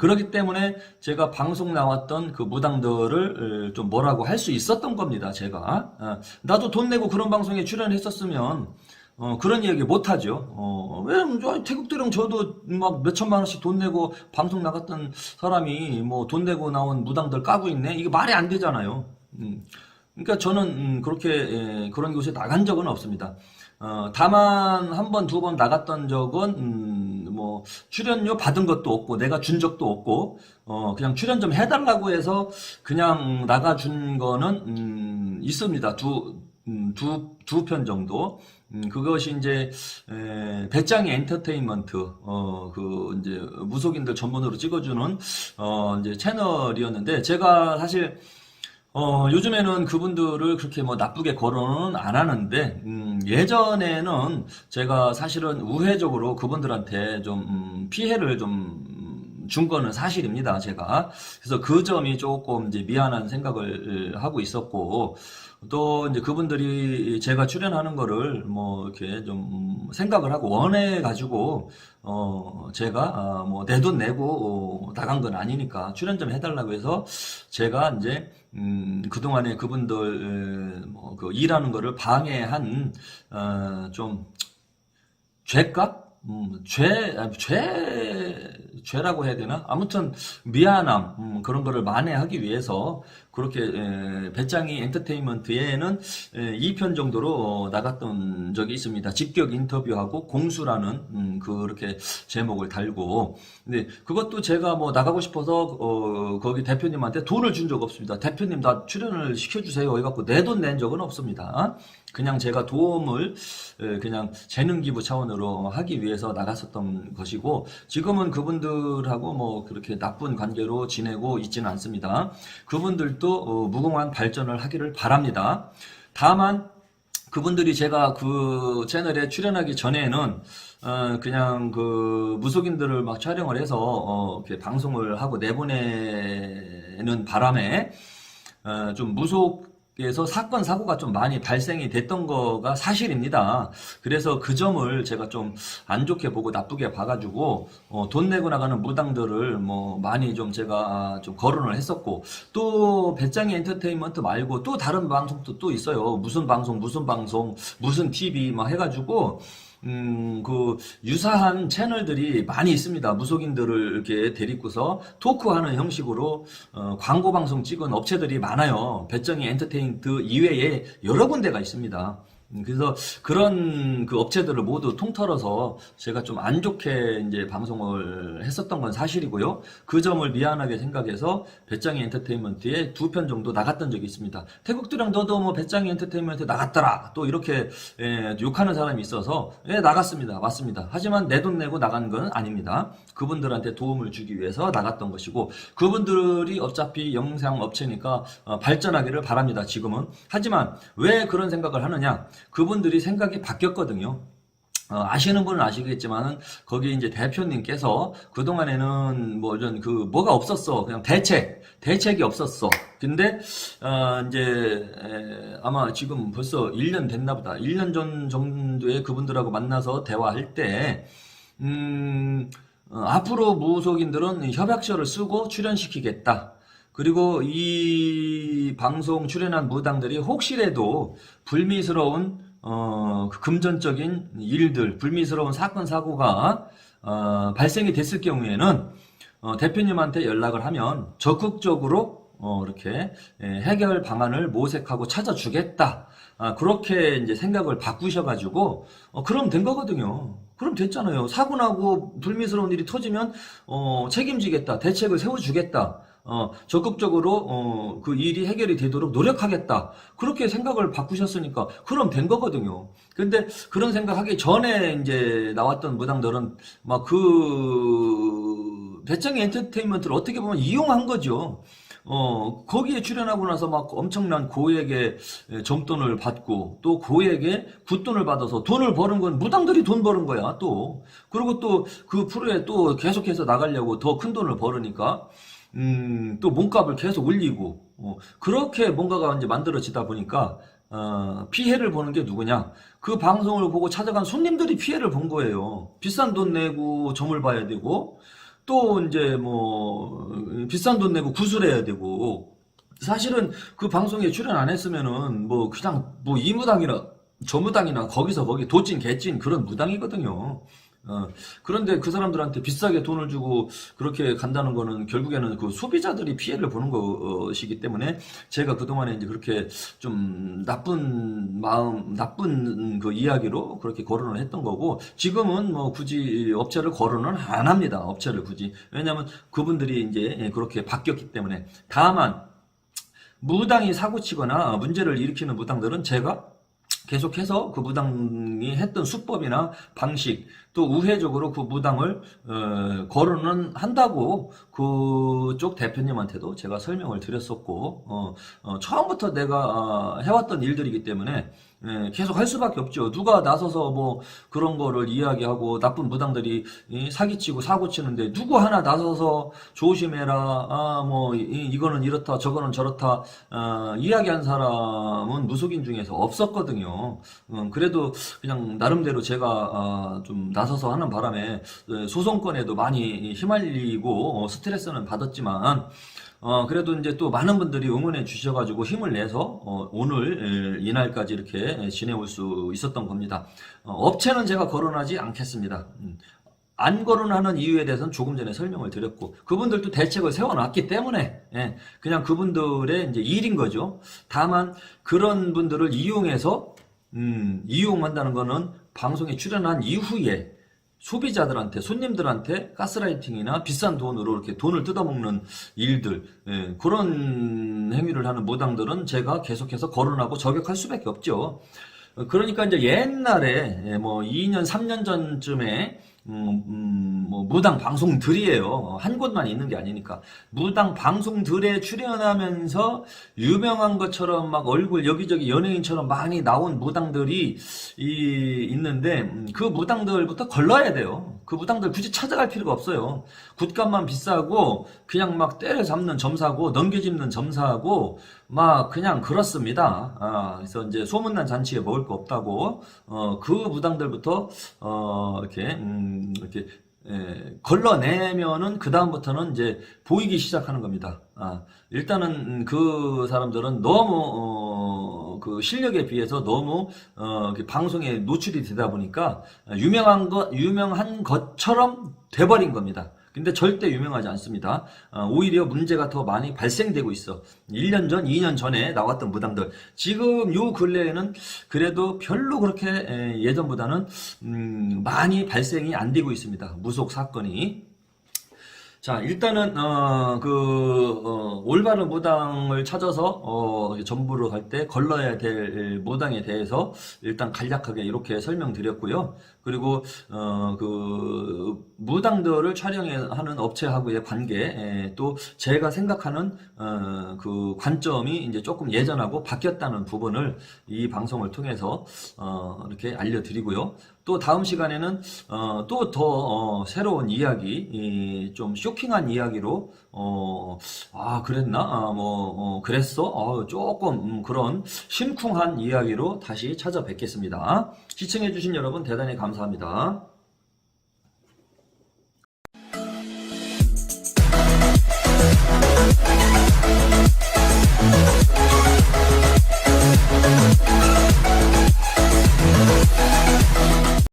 그렇기 때문에 제가 방송 나왔던 그 무당들을 좀 뭐라고 할 수 있었던 겁니다, 제가. 나도 돈 내고 그런 방송에 출연했었으면, 그런 이야기 못하죠. 왜, 태국도령 저도 막 몇천만 원씩 돈 내고 방송 나갔던 사람이 뭐 돈 내고 나온 무당들 까고 있네? 이거 말이 안 되잖아요. 그러니까 저는 그렇게 그런 곳에 나간 적은 없습니다. 다만 한 번, 두 번 나갔던 적은 뭐 출연료 받은 것도 없고 내가 준 적도 없고 그냥 출연 좀 해달라고 해서 그냥 나가준 거는 있습니다. 두 편 정도. 그것이 이제 배짱이 엔터테인먼트 그 이제 무속인들 전문으로 찍어주는 이제 채널이었는데 제가 사실 요즘에는 그분들을 그렇게 뭐 나쁘게 거론은 안 하는데, 예전에는 제가 사실은 우회적으로 그분들한테 좀, 피해를 좀, 준 거는 사실입니다, 제가. 그래서 그 점이 조금 이제 미안한 생각을 하고 있었고, 또 이제 그분들이 제가 출연하는 거를 뭐 이렇게 좀 생각을 하고 원해가지고, 제가, 뭐 내 돈 내고 나간 건 아니니까 출연 좀 해달라고 해서 제가 이제, 그동안에 그분들, 그 일하는 거를 방해한, 좀, 죄값? 죄라고 해야 되나? 아무튼, 미안함, 그런 거를 만회하기 위해서, 그렇게, 배짱이 엔터테인먼트에는 2편 정도로 나갔던 적이 있습니다. 직격 인터뷰하고 공수라는, 그렇게 제목을 달고. 근데 그것도 제가 뭐 나가고 싶어서, 거기 대표님한테 돈을 준 적 없습니다. 대표님 나 출연을 시켜주세요. 해갖고 내 돈 낸 적은 없습니다. 그냥 제가 도움을 그냥 재능 기부 차원으로 하기 위해서 나갔었던 것이고 지금은 그분들하고 뭐 그렇게 나쁜 관계로 지내고 있지는 않습니다. 그분들도 무궁한 발전을 하기를 바랍니다. 다만 그분들이 제가 그 채널에 출연하기 전에는 그냥 그 무속인들을 막 촬영을 해서 이렇게 방송을 하고 내보내는 바람에 좀 무속에서 사건 사고가 좀 많이 발생이 됐던 거가 사실입니다. 그래서 그 점을 제가 좀 안 좋게 보고 나쁘게 봐가지고 돈 내고 나가는 무당들을 뭐 많이 좀 제가 좀 거론을 했었고 또 배짱이 엔터테인먼트 말고 또 다른 방송도 또 있어요. 무슨 방송 무슨 TV 막 해가지고 그 유사한 채널들이 많이 있습니다. 무속인들을 이렇게 데리고서 토크하는 형식으로 광고 방송 찍은 업체들이 많아요. 배짱이 엔터테인먼트 이외에 여러 군데가 있습니다. 그래서 그런 그 업체들을 모두 통틀어서 제가 좀 안 좋게 이제 방송을 했었던 건 사실이고요. 그 점을 미안하게 생각해서 배짱이 엔터테인먼트에 2편 정도 나갔던 적이 있습니다. 태국도랑 너도 뭐 배짱이 엔터테인먼트 나갔더라 또 이렇게 욕하는 사람이 있어서 나갔습니다. 맞습니다. 하지만 내 돈 내고 나간 건 아닙니다. 그분들한테 도움을 주기 위해서 나갔던 것이고 그분들이 어차피 영상 업체니까 발전하기를 바랍니다. 지금은. 하지만 왜 그런 생각을 하느냐? 그분들이 생각이 바뀌었거든요. 아시는 분은 아시겠지만은 거기 이제 대표님께서 그동안에는 뭐 전 뭐가 없었어. 그냥 대책이 없었어. 근데 이제 아마 지금 벌써 1년 됐나 보다. 1년 전 정도에 그분들하고 만나서 대화할 때 앞으로 무속인들은 협약서를 쓰고 출연시키겠다. 그리고 이 방송 출연한 무당들이 혹시라도 불미스러운 그 금전적인 일들, 불미스러운 사건 사고가 발생이 됐을 경우에는 대표님한테 연락을 하면 적극적으로 이렇게 해결 방안을 모색하고 찾아주겠다. 그렇게 이제 생각을 바꾸셔가지고 그럼 된 거거든요. 그럼 됐잖아요. 사고 나고 불미스러운 일이 터지면 책임지겠다. 대책을 세워주겠다. 적극적으로 그 일이 해결이 되도록 노력하겠다. 그렇게 생각을 바꾸셨으니까 그럼 된 거거든요. 근데 그런 생각하기 전에 이제 나왔던 무당들은 막 그 배짱이 엔터테인먼트를 어떻게 보면 이용한 거죠. 거기에 출연하고 나서 막 엄청난 고액의 점돈을 받고 또 고액의 굿돈을 받아서 돈을 버는 건 무당들이 돈 버는 거야 또. 그리고 또 그 프로에 또 계속해서 나가려고 더 큰 돈을 벌으니까 또 몸값을 계속 올리고 그렇게 뭔가가 이제 만들어지다 보니까 피해를 보는 게 누구냐? 그 방송을 보고 찾아간 손님들이 피해를 본 거예요. 비싼 돈 내고 점을 봐야 되고 또 이제 뭐 비싼 돈 내고 구술해야 되고 사실은 그 방송에 출연 안 했으면은 뭐 그냥 뭐 이 무당이나 저 무당이나 거기서 거기 도찐 개찐 그런 무당이거든요. 그런데 그 사람들한테 비싸게 돈을 주고 그렇게 간다는 거는 결국에는 그 소비자들이 피해를 보는 것이기 때문에 제가 그동안에 이제 그렇게 좀 나쁜 마음, 나쁜 그 이야기로 그렇게 거론을 했던 거고 지금은 뭐 굳이 업체를 거론은 안 합니다. 업체를 굳이. 왜냐하면 그분들이 이제 그렇게 바뀌었기 때문에. 다만 무당이 사고치거나 문제를 일으키는 무당들은 제가 계속해서 그 무당이 했던 수법이나 방식 또 우회적으로 그 무당을 거론은 한다고 그쪽 대표님한테도 제가 설명을 드렸었고 처음부터 내가 해왔던 일들이기 때문에 계속 할 수밖에 없죠. 누가 나서서 뭐 그런 거를 이야기하고 나쁜 무당들이 사기치고 사고치는데 누구 하나 나서서 조심해라. 뭐 이거는 이렇다 저거는 저렇다 이야기한 사람은 무속인 중에서 없었거든요. 그래도 그냥 나름대로 제가 좀 나서서 하는 바람에 소송권에도 많이 휘말리고 스트레스는 받았지만 그래도 이제 또 많은 분들이 응원해 주셔가지고 힘을 내서 오늘 이날까지 이렇게 지내올 수 있었던 겁니다. 업체는 제가 거론하지 않겠습니다. 안 거론하는 이유에 대해서는 조금 전에 설명을 드렸고 그분들도 대책을 세워놨기 때문에 그냥 그분들의 이제 일인 거죠. 다만 그런 분들을 이용해서 이용한다는 거는 방송에 출연한 이후에 소비자들한테 손님들한테 가스라이팅이나 비싼 돈으로 이렇게 돈을 뜯어먹는 일들 그런 행위를 하는 무당들은 제가 계속해서 거론하고 저격할 수밖에 없죠. 그러니까 이제 옛날에 뭐 2년 3년 전쯤에 뭐 무당 방송들이에요. 한 곳만 있는 게 아니니까 무당 방송들에 출연하면서 유명한 것처럼 막 얼굴 여기저기 연예인처럼 많이 나온 무당들이 있는데 그 무당들부터 걸러야 돼요. 그 무당들 굳이 찾아갈 필요가 없어요. 굿값만 비싸고 그냥 막 때려잡는 점사고 넘겨짚는 점사고 막 그냥 그렇습니다. 그래서 이제 소문난 잔치에 먹을 거 없다고 그 무당들부터 이렇게 걸러내면은 그 다음부터는 이제 보이기 시작하는 겁니다. 일단은 그 사람들은 너무 그 실력에 비해서 너무 방송에 노출이 되다 보니까 유명한 것처럼 돼버린 겁니다. 근데 절대 유명하지 않습니다. 오히려 문제가 더 많이 발생되고 있어. 1년 전, 2년 전에 나왔던 무당들. 지금 요 근래에는 그래도 별로 그렇게 예전보다는 많이 발생이 안 되고 있습니다. 무속 사건이. 자, 일단은 올바른 무당을 찾아서 전부로 갈 때 걸러야 될 무당에 대해서 일단 간략하게 이렇게 설명드렸고요. 그리고 그 무당들을 촬영하는 업체하고의 관계, 또 제가 생각하는 그 관점이 이제 조금 예전하고 바뀌었다는 부분을 이 방송을 통해서 이렇게 알려드리고요. 또 다음 시간에는 또 더 새로운 이야기, 좀 쇼킹한 이야기로 그랬나? 그랬어? 조금 그런 심쿵한 이야기로 다시 찾아뵙겠습니다. 시청해주신 여러분 대단히 감사합니다.